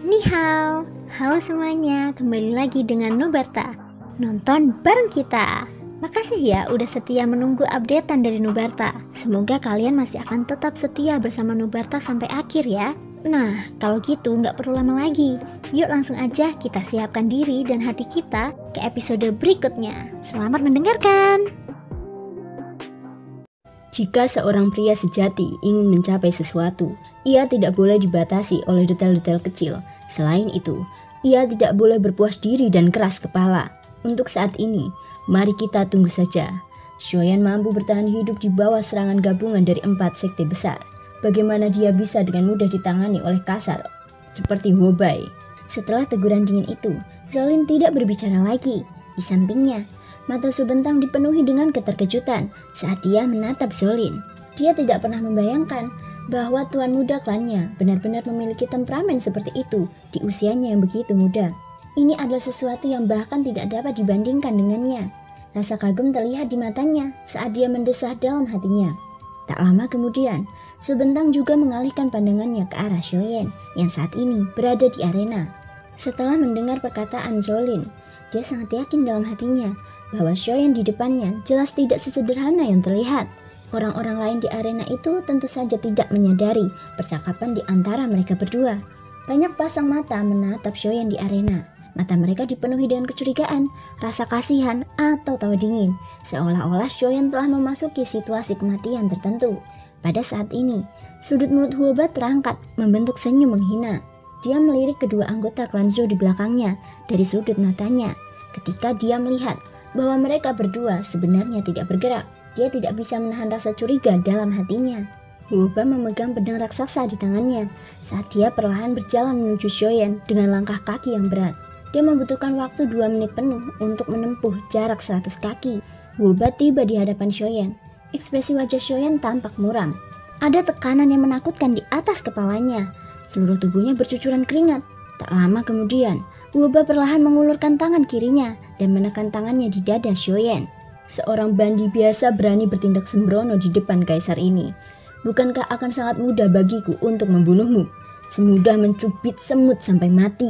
Ni hao, halo semuanya, kembali lagi dengan Nubarta. Nonton bareng kita. Makasih ya udah setia menunggu updatean dari Nubarta. Semoga kalian masih akan tetap setia bersama Nubarta sampai akhir ya. Nah, kalau gitu nggak perlu lama lagi. Yuk langsung aja kita siapkan diri dan hati kita ke episode berikutnya. Selamat mendengarkan. Jika seorang pria sejati ingin mencapai sesuatu, ia tidak boleh dibatasi oleh detail-detail kecil. Selain itu, ia tidak boleh berpuas diri dan keras kepala. Untuk saat ini, mari kita tunggu saja. Shoyan mampu bertahan hidup di bawah serangan gabungan dari 4 sekte besar. Bagaimana dia bisa dengan mudah ditangani oleh kasar seperti Wobai? Setelah teguran dingin itu, Zolin tidak berbicara lagi. Di sampingnya, mata Subentang dipenuhi dengan keterkejutan saat dia menatap Zolin. Dia tidak pernah membayangkan bahwa tuan muda klannya benar-benar memiliki temperamen seperti itu di usianya yang begitu muda. Ini adalah sesuatu yang bahkan tidak dapat dibandingkan dengannya. Rasa kagum terlihat di matanya saat dia mendesah dalam hatinya. Tak lama kemudian, Subentang juga mengalihkan pandangannya ke arah Shoyan yang saat ini berada di arena. Setelah mendengar perkataan Zolin, dia sangat yakin dalam hatinya bahwa Shoyan di depannya jelas tidak sesederhana yang terlihat. Orang-orang lain di arena itu tentu saja tidak menyadari percakapan di antara mereka berdua. Banyak pasang mata menatap Shoyan di arena. Mata mereka dipenuhi dengan kecurigaan, rasa kasihan, atau tawa dingin, seolah-olah Shoyan telah memasuki situasi kematian tertentu. Pada saat ini, sudut mulut Huoba terangkat, membentuk senyum menghina. Dia melirik kedua anggota klan Zhou di belakangnya dari sudut matanya. Ketika dia melihat bahwa mereka berdua sebenarnya tidak bergerak, dia tidak bisa menahan rasa curiga dalam hatinya. Huoba memegang pedang raksasa di tangannya saat dia perlahan berjalan menuju Shoyan dengan langkah kaki yang berat. Dia membutuhkan waktu 2 menit penuh untuk menempuh jarak 100 kaki. Huoba tiba di hadapan Shoyan. Ekspresi wajah Shoyan tampak muram. Ada tekanan yang menakutkan di atas kepalanya. Seluruh tubuhnya bercucuran keringat. Tak lama kemudian, Huoba perlahan mengulurkan tangan kirinya dan menekan tangannya di dada Shoyan. Seorang bandi biasa berani bertindak sembrono di depan kaisar ini. Bukankah akan sangat mudah bagiku untuk membunuhmu? Semudah mencubit semut sampai mati.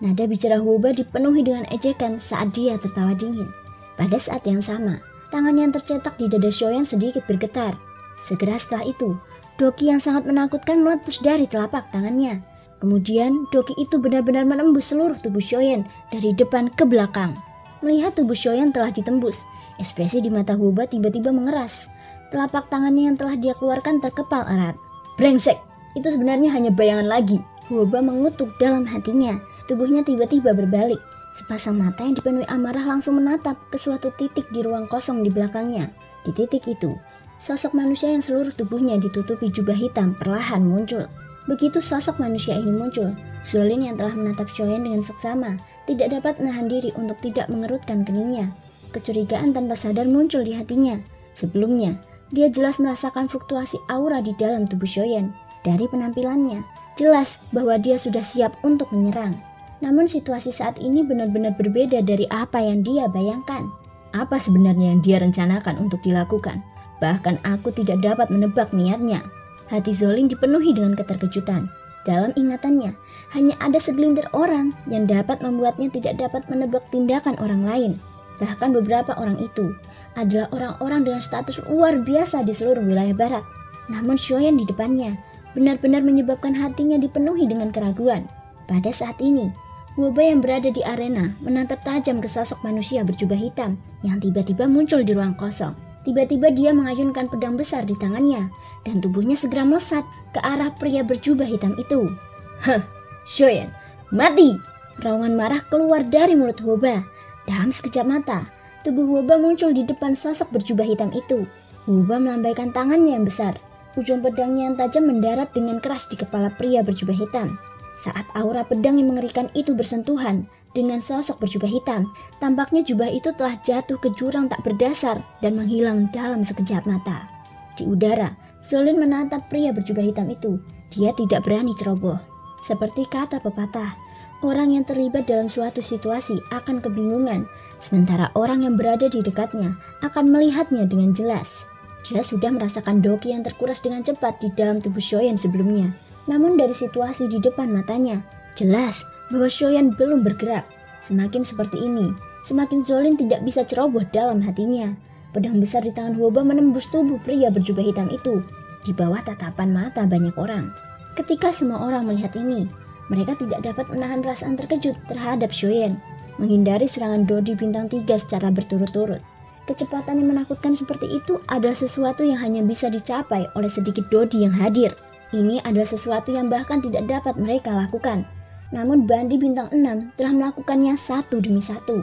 Nada bicara Huoba dipenuhi dengan ejekan saat dia tertawa dingin. Pada saat yang sama, tangan yang tercetak di dada Shoyan sedikit bergetar. Segera setelah itu, doki yang sangat menakutkan meletus dari telapak tangannya. Kemudian, doki itu benar-benar menembus seluruh tubuh Shoyan dari depan ke belakang. Melihat tubuh Shoyan telah ditembus, ekspresi di mata Huoba tiba-tiba mengeras. Telapak tangannya yang telah dia keluarkan terkepal erat. Brengsek, itu sebenarnya hanya bayangan lagi. Huoba mengutuk dalam hatinya. Tubuhnya tiba-tiba berbalik. Sepasang mata yang dipenuhi amarah langsung menatap ke suatu titik di ruang kosong di belakangnya. Di titik itu, sosok manusia yang seluruh tubuhnya ditutupi jubah hitam perlahan muncul. Begitu sosok manusia ini muncul, Zolin yang telah menatap Shoyan dengan seksama tidak dapat menahan diri untuk tidak mengerutkan keningnya. Kecurigaan tanpa sadar muncul di hatinya. Sebelumnya, dia jelas merasakan fluktuasi aura di dalam tubuh Shoyan. Dari penampilannya, jelas bahwa dia sudah siap untuk menyerang. Namun situasi saat ini benar-benar berbeda dari apa yang dia bayangkan. Apa sebenarnya yang dia rencanakan untuk dilakukan? Bahkan aku tidak dapat menebak niatnya. Hati Zolin dipenuhi dengan keterkejutan. Dalam ingatannya, hanya ada segelintir orang yang dapat membuatnya tidak dapat menebak tindakan orang lain. Bahkan beberapa orang itu adalah orang-orang dengan status luar biasa di seluruh wilayah barat. Namun Shoyan di depannya benar-benar menyebabkan hatinya dipenuhi dengan keraguan. Pada saat ini, Huoba yang berada di arena menatap tajam ke sosok manusia berjubah hitam yang tiba-tiba muncul di ruang kosong. Tiba-tiba dia mengayunkan pedang besar di tangannya dan tubuhnya segera melesat ke arah pria berjubah hitam itu. Heh, Shoyan, mati! Raungan marah keluar dari mulut Huoba. Dalam sekejap mata, tubuh Huoba muncul di depan sosok berjubah hitam itu. Huoba melambaikan tangannya yang besar. Ujung pedangnya yang tajam mendarat dengan keras di kepala pria berjubah hitam. Saat aura pedang yang mengerikan itu bersentuhan dengan sosok berjubah hitam, tampaknya jubah itu telah jatuh ke jurang tak berdasar dan menghilang dalam sekejap mata. Di udara, Zolin menatap pria berjubah hitam itu. Dia tidak berani ceroboh. Seperti kata pepatah, orang yang terlibat dalam suatu situasi akan kebingungan, sementara orang yang berada di dekatnya akan melihatnya dengan jelas. Dia sudah merasakan doki yang terkuras dengan cepat di dalam tubuh Shoyan sebelumnya. Namun dari situasi di depan matanya, Jelas bahwa Shoyan belum bergerak. Semakin seperti ini, semakin Zolin tidak bisa ceroboh dalam hatinya. Pedang besar di tangan Huoba menembus tubuh pria berjubah hitam itu di bawah tatapan mata banyak orang. Ketika semua orang melihat ini, mereka tidak dapat menahan perasaan terkejut terhadap Shoyan, menghindari serangan Dodi bintang 3 secara berturut-turut. Kecepatan yang menakutkan seperti itu adalah sesuatu yang hanya bisa dicapai oleh sedikit Dodi yang hadir. Ini adalah sesuatu yang bahkan tidak dapat mereka lakukan. Namun Bandi bintang 6 telah melakukannya satu demi satu.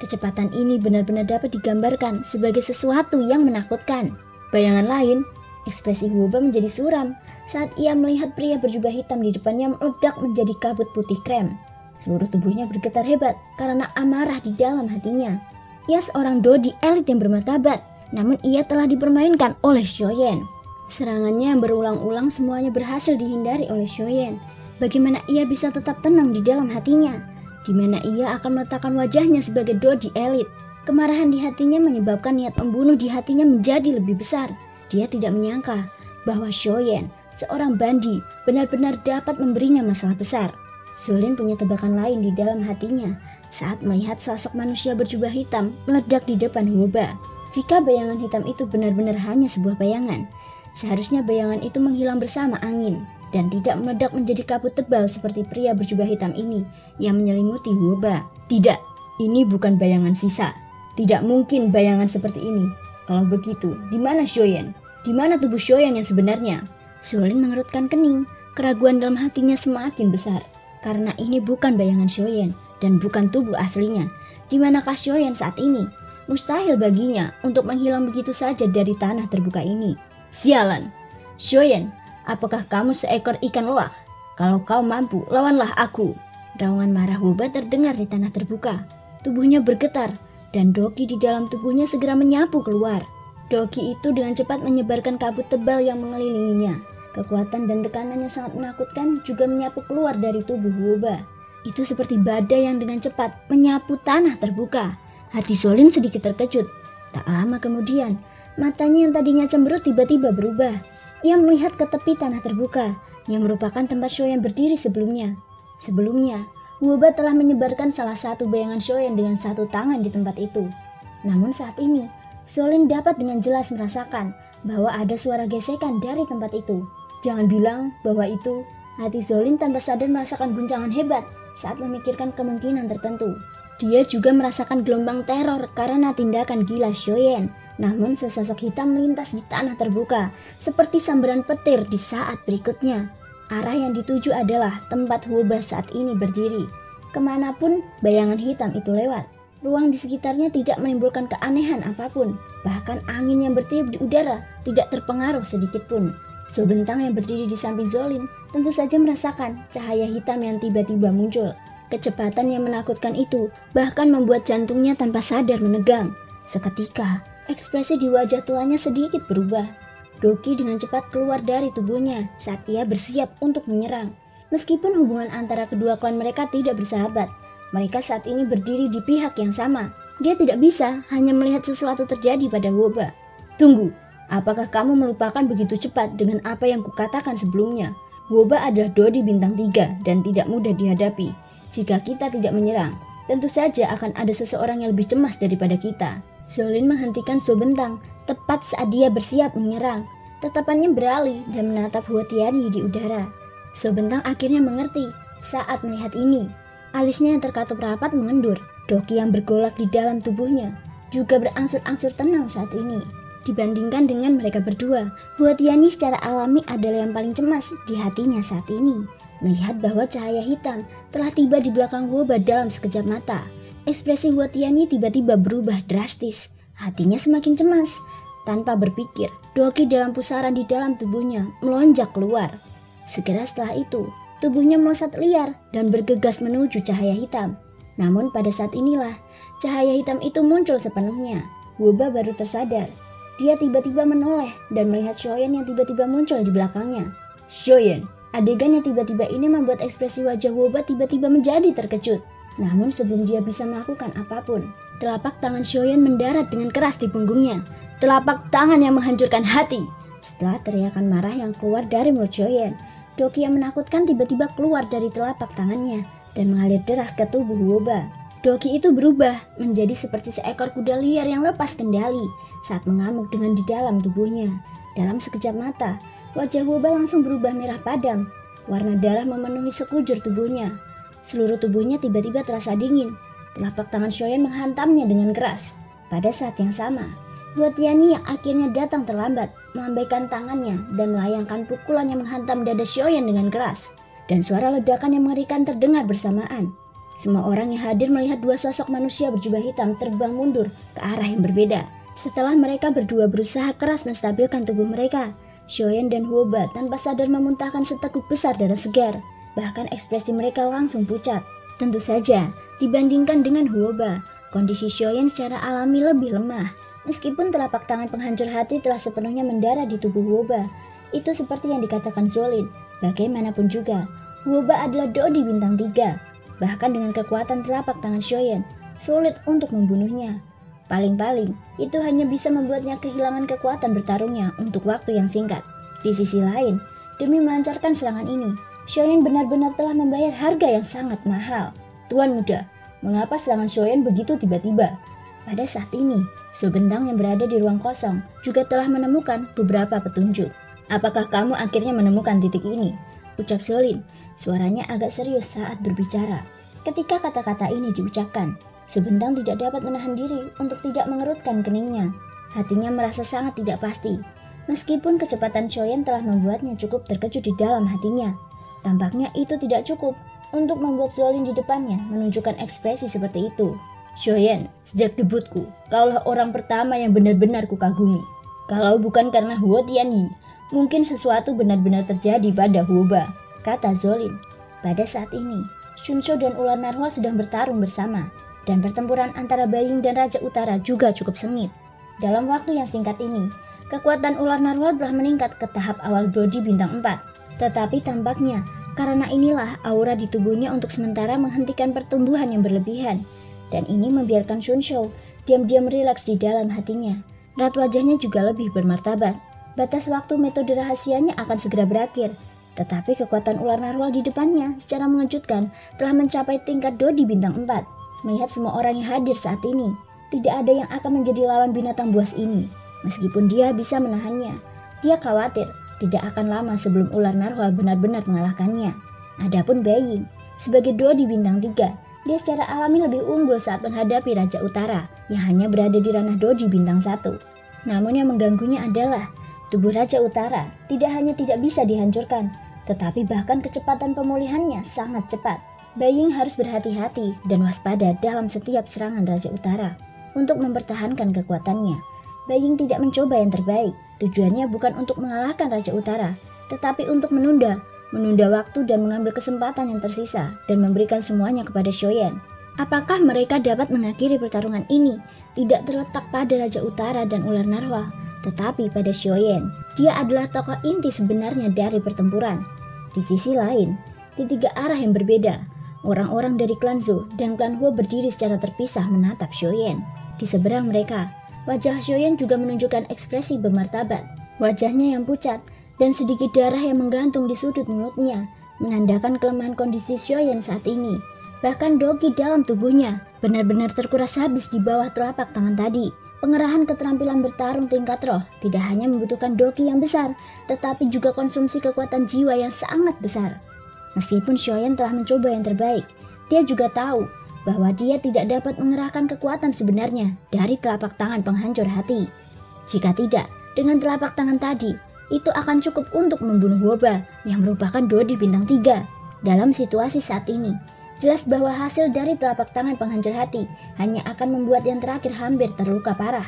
Kecepatan ini benar-benar dapat digambarkan sebagai sesuatu yang menakutkan. Bayangan lain, ekspresi Huoba menjadi suram saat ia melihat pria berjubah hitam di depannya meledak menjadi kabut putih krem. Seluruh tubuhnya bergetar hebat karena amarah di dalam hatinya. Ia seorang Dodi elit yang bermartabat, namun ia telah dipermainkan oleh Shoyan. Serangannya yang berulang-ulang semuanya berhasil dihindari oleh Shoyan. Bagaimana ia bisa tetap tenang di dalam hatinya, di mana ia akan meletakkan wajahnya sebagai Dodi elit. Kemarahan di hatinya menyebabkan niat membunuh di hatinya menjadi lebih besar. Dia tidak menyangka bahwa Shoyan, seorang Bandi, benar-benar dapat memberinya masalah besar. Zolin punya tebakan lain di dalam hatinya saat melihat sosok manusia berjubah hitam meledak di depan Huoba. Jika bayangan hitam itu benar-benar hanya sebuah bayangan, seharusnya bayangan itu menghilang bersama angin dan tidak meledak menjadi kabut tebal seperti pria berjubah hitam ini yang menyelimuti Huoba. Tidak, ini bukan bayangan sisa. Tidak mungkin bayangan seperti ini. Kalau begitu, di mana Shoyan? Di mana tubuh Shoyan yang sebenarnya? Zolin mengerutkan kening. Keraguan dalam hatinya semakin besar. Karena ini bukan bayangan Shoyan dan bukan tubuh aslinya. Di manakah Shoyan saat ini? Mustahil baginya untuk menghilang begitu saja dari tanah terbuka ini. Sialan! Shoyan, apakah kamu seekor ikan loak? Kalau kau mampu, lawanlah aku. Raungan marah Huoba terdengar di tanah terbuka. Tubuhnya bergetar dan Doki di dalam tubuhnya segera menyapu keluar. Doki itu dengan cepat menyebarkan kabut tebal yang mengelilinginya. Kekuatan dan tekanan yang sangat menakutkan juga menyapu keluar dari tubuh Huoba. Itu seperti badai yang dengan cepat menyapu tanah terbuka. Hati Zolin sedikit terkejut. Tak lama kemudian, matanya yang tadinya cemberut tiba-tiba berubah. Ia melihat ke tepi tanah terbuka, yang merupakan tempat Shoyan berdiri sebelumnya. Sebelumnya, Huoba telah menyebarkan salah satu bayangan Shoyan dengan satu tangan di tempat itu. Namun saat ini, Zolin dapat dengan jelas merasakan bahwa ada suara gesekan dari tempat itu. Jangan bilang bahwa itu. Hati Zolin tanpa sadar merasakan guncangan hebat saat memikirkan kemungkinan tertentu. Dia juga merasakan gelombang teror karena tindakan gila Shoyan. Namun sesosok hitam melintas di tanah terbuka seperti sambaran petir di saat berikutnya. Arah yang dituju adalah tempat Huoba saat ini berdiri. Kemanapun bayangan hitam itu lewat, ruang di sekitarnya tidak menimbulkan keanehan apapun. Bahkan angin yang bertiup di udara tidak terpengaruh sedikit pun. Sobentang yang berdiri di samping Zolin tentu saja merasakan cahaya hitam yang tiba-tiba muncul. Kecepatan yang menakutkan itu bahkan membuat jantungnya tanpa sadar menegang. Seketika, ekspresi di wajah tuanya sedikit berubah. Doki dengan cepat keluar dari tubuhnya saat ia bersiap untuk menyerang. Meskipun hubungan antara kedua klan mereka tidak bersahabat, mereka saat ini berdiri di pihak yang sama. Dia tidak bisa hanya melihat sesuatu terjadi pada Huoba. Tunggu, apakah kamu melupakan begitu cepat dengan apa yang kukatakan sebelumnya? Huoba adalah Dodi bintang 3 dan tidak mudah dihadapi. Jika kita tidak menyerang, tentu saja akan ada seseorang yang lebih cemas daripada kita. Zolin menghentikan Sobentang tepat saat dia bersiap menyerang. Tatapannya beralih dan menatap Huotiani di udara. Sobentang akhirnya mengerti saat melihat ini. Alisnya yang terkatup rapat mengendur. Doki yang bergolak di dalam tubuhnya juga berangsur-angsur tenang saat ini. Dibandingkan dengan mereka berdua, Huotiani secara alami adalah yang paling cemas di hatinya saat ini. Melihat bahwa cahaya hitam telah tiba di belakang Huoba dalam sekejap mata. Ekspresi Huotiani tiba-tiba berubah drastis. Hatinya semakin cemas. Tanpa berpikir, Doki dalam pusaran di dalam tubuhnya melonjak keluar. Segera setelah itu, tubuhnya melesat liar dan bergegas menuju cahaya hitam. Namun pada saat inilah, cahaya hitam itu muncul sepenuhnya. Huoba baru tersadar. Dia tiba-tiba menoleh dan melihat Shoyan yang tiba-tiba muncul di belakangnya. Shoyan, adegan yang tiba-tiba ini membuat ekspresi wajah Huoba tiba-tiba menjadi terkejut. Namun sebelum dia bisa melakukan apapun, telapak tangan Shoyan mendarat dengan keras di punggungnya. Telapak tangan yang menghancurkan hati. Setelah teriakan marah yang keluar dari mulut Shoyan, Doki yang menakutkan tiba-tiba keluar dari telapak tangannya dan mengalir deras ke tubuh Hwoba. Doki itu berubah menjadi seperti seekor kuda liar yang lepas kendali saat mengamuk dengan di dalam tubuhnya. Dalam sekejap mata, wajah Hwoba langsung berubah merah padam. Warna darah memenuhi sekujur tubuhnya. Seluruh tubuhnya tiba-tiba terasa dingin. Telapak tangan Shoyan menghantamnya dengan keras. Pada saat yang sama, Huatiani yang akhirnya datang terlambat melambaikan tangannya dan melayangkan pukulan yang menghantam dada Shoyan dengan keras. Dan suara ledakan yang mengerikan terdengar bersamaan. Semua orang yang hadir melihat dua sosok manusia berjubah hitam terbang mundur ke arah yang berbeda. Setelah mereka berdua berusaha keras menstabilkan tubuh mereka, Shoyan dan Hwoba tanpa sadar memuntahkan seteguk besar darah segar. Bahkan ekspresi mereka langsung pucat. Tentu saja, dibandingkan dengan Hwoba, kondisi Shoyan secara alami lebih lemah. Meskipun telapak tangan penghancur hati telah sepenuhnya mendarah di tubuh Hwoba, itu seperti yang dikatakan Zolin. Bagaimanapun juga, Hwoba adalah Dodi bintang 3. Bahkan dengan kekuatan telapak tangan Shoyan, sulit untuk membunuhnya. Paling-paling, itu hanya bisa membuatnya kehilangan kekuatan bertarungnya untuk waktu yang singkat. Di sisi lain, demi melancarkan serangan ini, Shoyan benar-benar telah membayar harga yang sangat mahal. Tuan muda, mengapa serangan Shoyan begitu tiba-tiba? Pada saat ini, Subentang yang berada di ruang kosong juga telah menemukan beberapa petunjuk. Apakah kamu akhirnya menemukan titik ini? Ucap Zolin, suaranya agak serius saat berbicara. Ketika kata-kata ini diucapkan, Subentang tidak dapat menahan diri untuk tidak mengerutkan keningnya. Hatinya merasa sangat tidak pasti. Meskipun kecepatan Shoyan telah membuatnya cukup terkejut di dalam hatinya, tampaknya itu tidak cukup untuk membuat Zolin di depannya menunjukkan ekspresi seperti itu. Shoyan, sejak debutku, kaulah orang pertama yang benar-benar kukagumi. Kalau bukan karena Huotianyi, mungkin sesuatu benar-benar terjadi pada Hwoba, kata Zolin. Pada saat ini, Shunsho dan ular narwhal sedang bertarung bersama, dan pertempuran antara Beiying dan Raja Utara juga cukup sengit. Dalam waktu yang singkat ini, kekuatan ular narwhal telah meningkat ke tahap awal Dodi bintang 4. Tetapi tampaknya, karena inilah aura di tubuhnya untuk sementara menghentikan pertumbuhan yang berlebihan. Dan ini membiarkan Shunsho diam-diam rileks di dalam hatinya. Raut wajahnya juga lebih bermartabat. Batas waktu metode rahasianya akan segera berakhir. Tetapi kekuatan ular narwhal di depannya secara mengejutkan telah mencapai tingkat Dodi bintang 4. Melihat semua orang yang hadir saat ini, tidak ada yang akan menjadi lawan binatang buas ini. Meskipun dia bisa menahannya, dia khawatir tidak akan lama sebelum ular narwhal benar-benar mengalahkannya. Adapun Beiying, sebagai Dodi bintang 3, dia secara alami lebih unggul saat menghadapi Raja Utara yang hanya berada di ranah Dodi bintang 1. Namun yang mengganggunya adalah tubuh Raja Utara tidak hanya tidak bisa dihancurkan, tetapi bahkan kecepatan pemulihannya sangat cepat. Beiying harus berhati-hati dan waspada dalam setiap serangan Raja Utara untuk mempertahankan kekuatannya. Beiying tidak mencoba yang terbaik. Tujuannya bukan untuk mengalahkan Raja Utara, tetapi untuk menunda waktu dan mengambil kesempatan yang tersisa dan memberikan semuanya kepada Shoyan. Apakah mereka dapat mengakhiri pertarungan ini? Tidak terletak pada Raja Utara dan ular narwhal, tetapi pada Shoyan. Dia adalah tokoh inti sebenarnya dari pertempuran. Di sisi lain, di tiga arah yang berbeda, orang-orang dari klan Zhou dan klan Huo berdiri secara terpisah menatap Shoyan. Di seberang mereka, wajah Shoyan juga menunjukkan ekspresi bermartabat. Wajahnya yang pucat dan sedikit darah yang menggantung di sudut mulutnya menandakan kelemahan kondisi Shoyan saat ini. Bahkan dogi dalam tubuhnya benar-benar terkuras habis di bawah telapak tangan tadi. Pengerahan keterampilan bertarung tingkat roh tidak hanya membutuhkan dogi yang besar, tetapi juga konsumsi kekuatan jiwa yang sangat besar. Meskipun Shoyan telah mencoba yang terbaik, dia juga tahu bahwa dia tidak dapat mengerahkan kekuatan sebenarnya dari telapak tangan penghancur hati. Jika tidak, dengan telapak tangan tadi, itu akan cukup untuk membunuh Hwoba yang merupakan Dodi bintang 3. Dalam situasi saat ini, jelas bahwa hasil dari telapak tangan penghancur hati hanya akan membuat yang terakhir hampir terluka parah.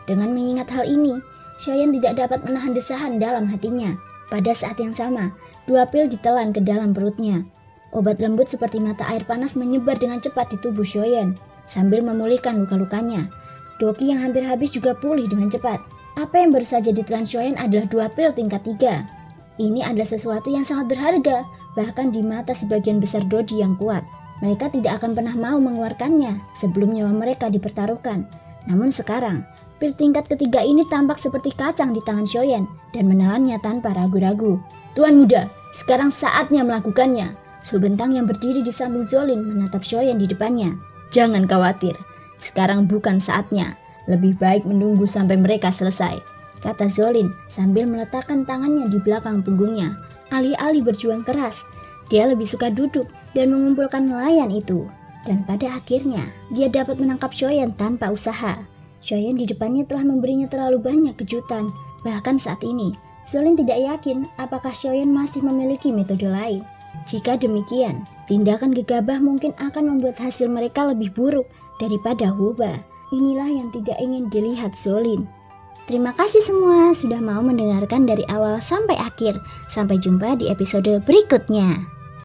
Dengan mengingat hal ini, Shoyan tidak dapat menahan desahan dalam hatinya. Pada saat yang sama, 2 pil ditelan ke dalam perutnya. Obat lembut seperti mata air panas menyebar dengan cepat di tubuh Shoyan sambil memulihkan luka-lukanya. Doki yang hampir habis juga pulih dengan cepat. Apa yang baru saja ditelan Shoyan adalah 2 pil tingkat 3. Ini adalah sesuatu yang sangat berharga, bahkan di mata sebagian besar Dodi yang kuat. Mereka tidak akan pernah mau mengeluarkannya sebelum nyawa mereka dipertaruhkan. Namun sekarang, pil tingkat ketiga ini tampak seperti kacang di tangan Shoyan dan menelannya tanpa ragu-ragu. Tuan muda, Sekarang saatnya melakukannya. Subentang yang berdiri di samping Zolin menatap Shoyan di depannya. Jangan khawatir, sekarang bukan saatnya. Lebih baik menunggu sampai mereka selesai, kata Zolin sambil meletakkan tangannya di belakang punggungnya. Alih-alih berjuang keras, dia lebih suka duduk dan mengumpulkan nelayan itu. Dan pada akhirnya, dia dapat menangkap Shoyan tanpa usaha. Shoyan di depannya telah memberinya terlalu banyak kejutan. Bahkan saat ini, Zolin tidak yakin apakah Shoyan masih memiliki metode lain. Jika demikian, tindakan gegabah mungkin akan membuat hasil mereka lebih buruk daripada Huba. Inilah yang tidak ingin dilihat Zolin. Terima kasih semua sudah mau mendengarkan dari awal sampai akhir. Sampai jumpa di episode berikutnya.